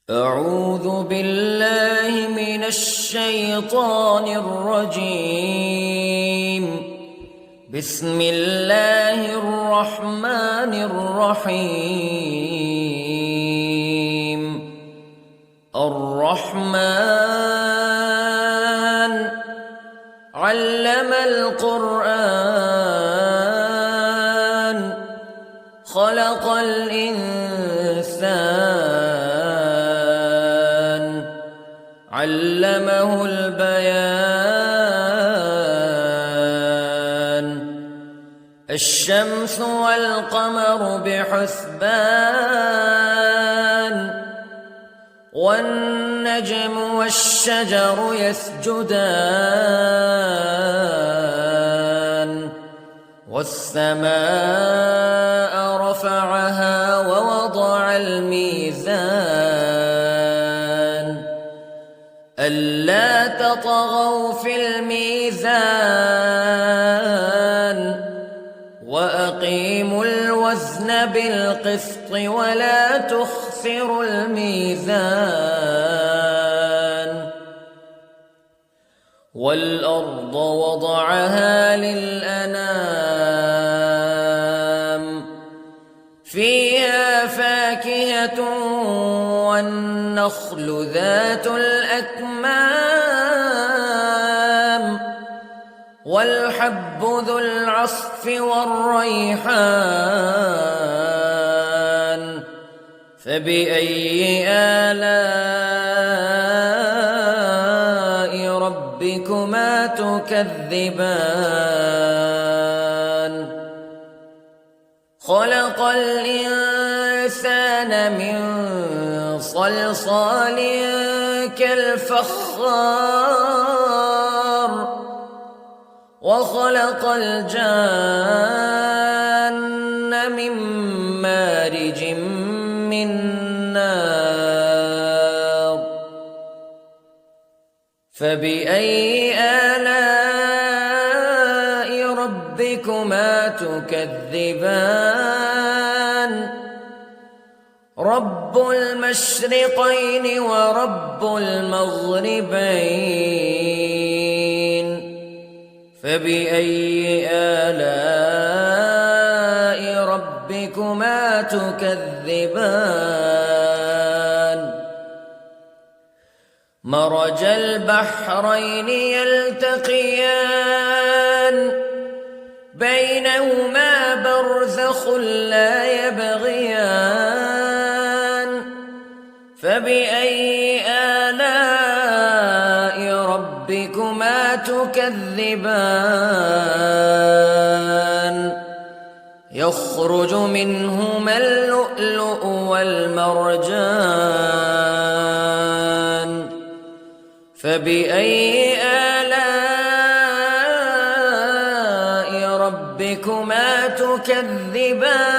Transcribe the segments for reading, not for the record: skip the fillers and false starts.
أعوذ بالله من الشيطان الرجيم. بسم الله الرحمن الرحيم. الرحمن علم القرآن خلق الإنسان علمه البيان. الشمس والقمر بحسبان والنجم والشجر يسجدان والسماء رفعها ووضع الميزان ألا تطغوا في الميزان وأقيموا الوزن بالقسط ولا تخسروا الميزان. والأرض وضعها للأنام فيها فاكهة والنخل ذات الأكمام والحب ذو العصف والريحان فبأي آلاء ربكما تكذبان. خلق الإنسان من صلصال كالفخار وخلق الجان من مارج من نار فبأي آلاء ربكما تكذبان. رب المشرقين ورب المغربين فبأي آلاء ربكما تكذبان. مرج البحرين يلتقيان بينهما برزخ لا يبغيان فبأي آلاء ربكما تكذبان. يخرج منهما اللؤلؤ والمرجان فبأي آلاء ربكما تكذبان.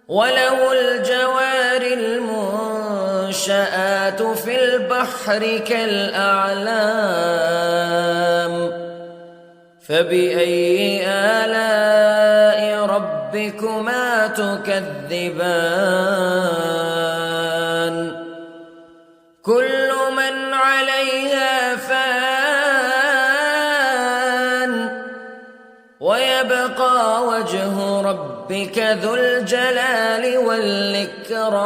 وله الجوار المنشآت في البحر كالأعلام فبأي آلاء ربكما تكذبان. كل من عليها فان ويبقى وجه ربك ذو الجلال والإكرام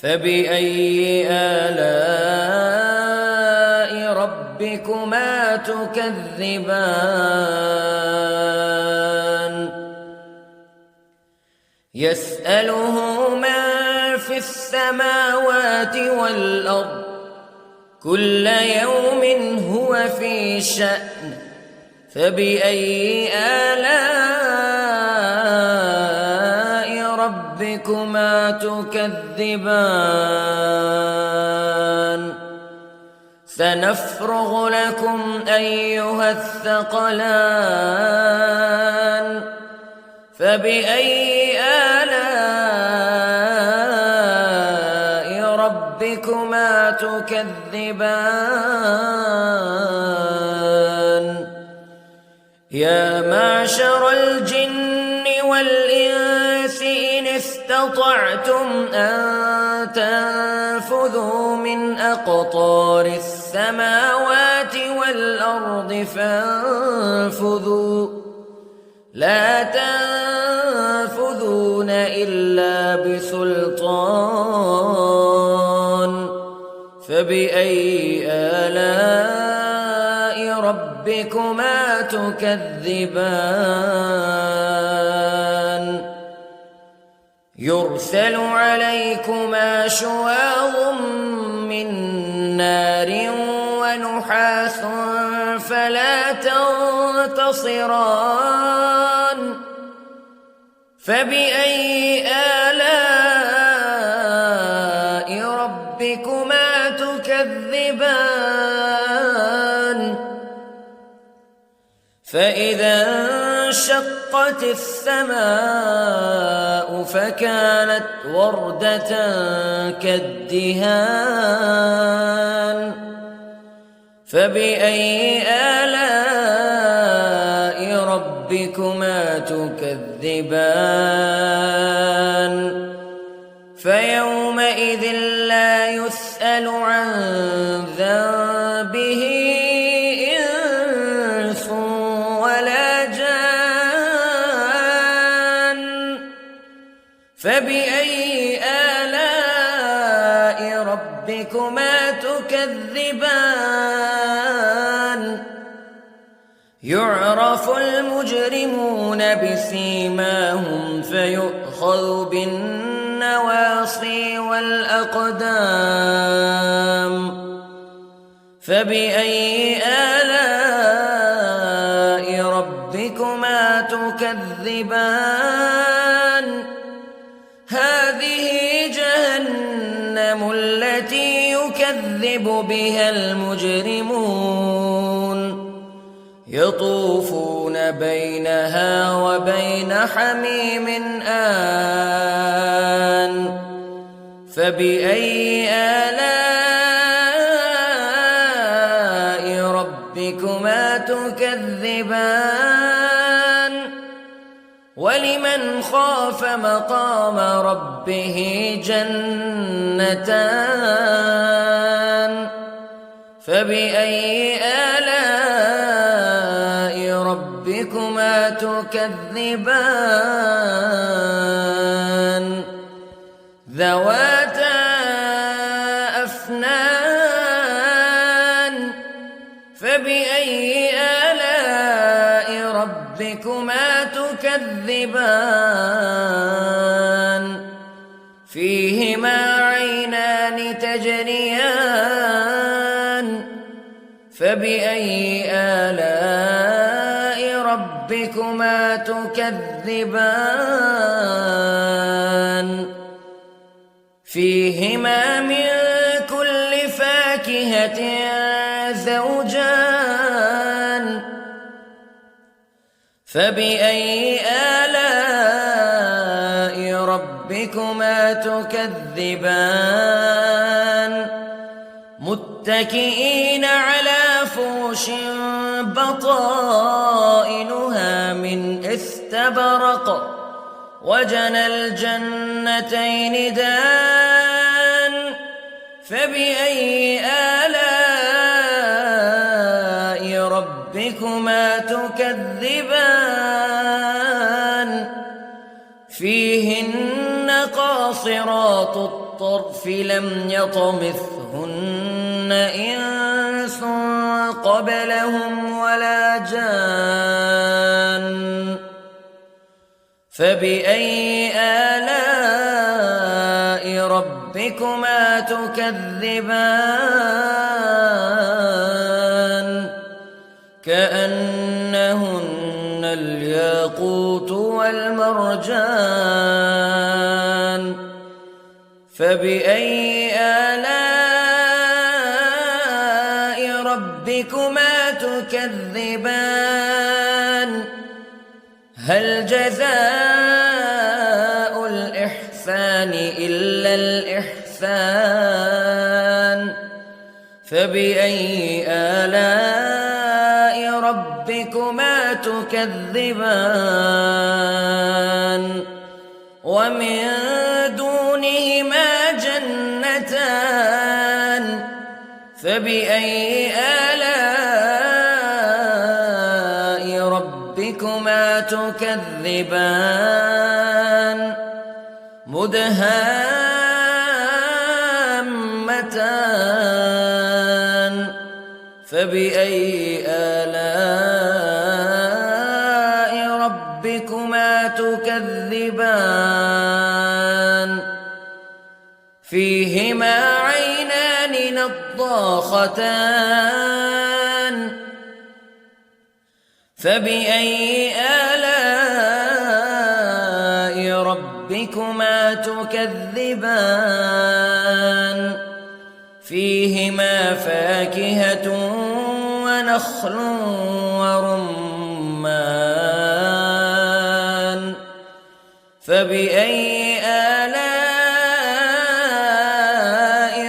فبأي آلاء ربكما تكذبان. يسأله من في السماوات والأرض كل يوم هو في شأن فبأي آلاء ربكما تكذبان. سنفرغ لكم أيها الثقلان فبأي آلاء ربكما تكذبان. يا معشر الجن والإنس استطعتم أن تنفذوا من أقطار السماوات والأرض فانفذوا لا تنفذون إلا بسلطان فبأي آلاء ربكما تكذبان يرسل عليكما شواظ من نار ونحاس فلا تنتصران فبأي آلاء ربكما تكذبان فإذا انشقت السماء فكانت وردة كالدهان فبأي آلاء ربكما تكذبان فيومئذ لا يسأل عن ذنبه إنس ولا جان فبأي آلاء ربكما تكذبان يعرف المجرمون بسيماهم فيؤخذ بالنواصي والأقدام فبأي آلاء ربكما تكذبان هذه جهنم التي يكذب بها المجرمون يطوفون بينها وبين حميم آن فبأي آلاء ربكما تكذبان ولمن خاف مقام ربه جنتان فبأي آلاء ربكما تكذبان ذواتا أفنان فبأي آلاء ربكما تكذبان فيهما عينان تجريان فبأي آلاء ربكما تكذبان فيهما من كل فاكهة زوجان فبأي آلاء ربكما تكذبان متكئين على فرش بطائنها من استبرق وجنى الجنتين دان فبأي آلاء ربكما تكذبان فيهن قاصرات الطرف لم يطمثهن إنس قبلهم ولا جان فبأي آلاء ربكما تكذبان كأنهن الياقوت والمرجان فبأي آلاء ربكما تكذبان هل جزاء الإحسان إلا الإحسان فبأي آلاء ربكما تكذبان ومن دونهما جنتان فبأي آلاء ربكما تكذبان مدهامتان فبأي آلاء ربكما تكذبان فيهما عينان نضاختان فبأي آلاء ربكما تكذبان فيهما فاكهة ونخل ورمان فبأي آلاء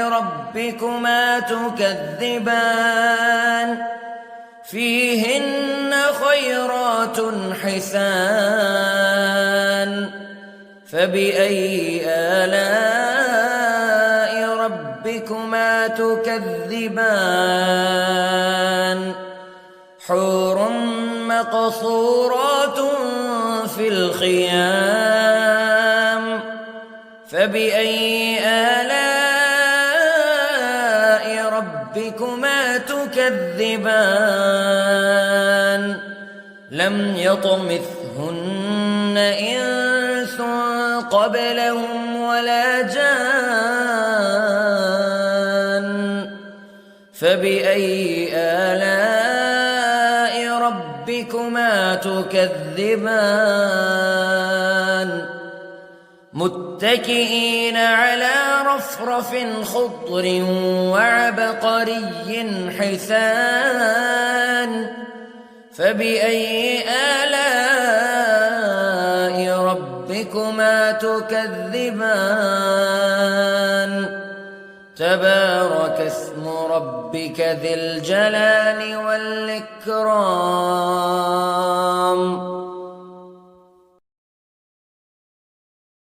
ربكما تكذبان فيهن خيرات حسان فبأي آلاء ربكما تكذبان حور مقصورات في الخيام فبأي آلاء ربكما تكذبان لم يطمثهن إنس قبلهم ولا جان فبأي آلاء ربكما تكذبان متكئين على رفرف خضر وعبقري حسان فبأي آلاء ربكما تكذبان تبارك اسم ربك ذي الجلال والإكرام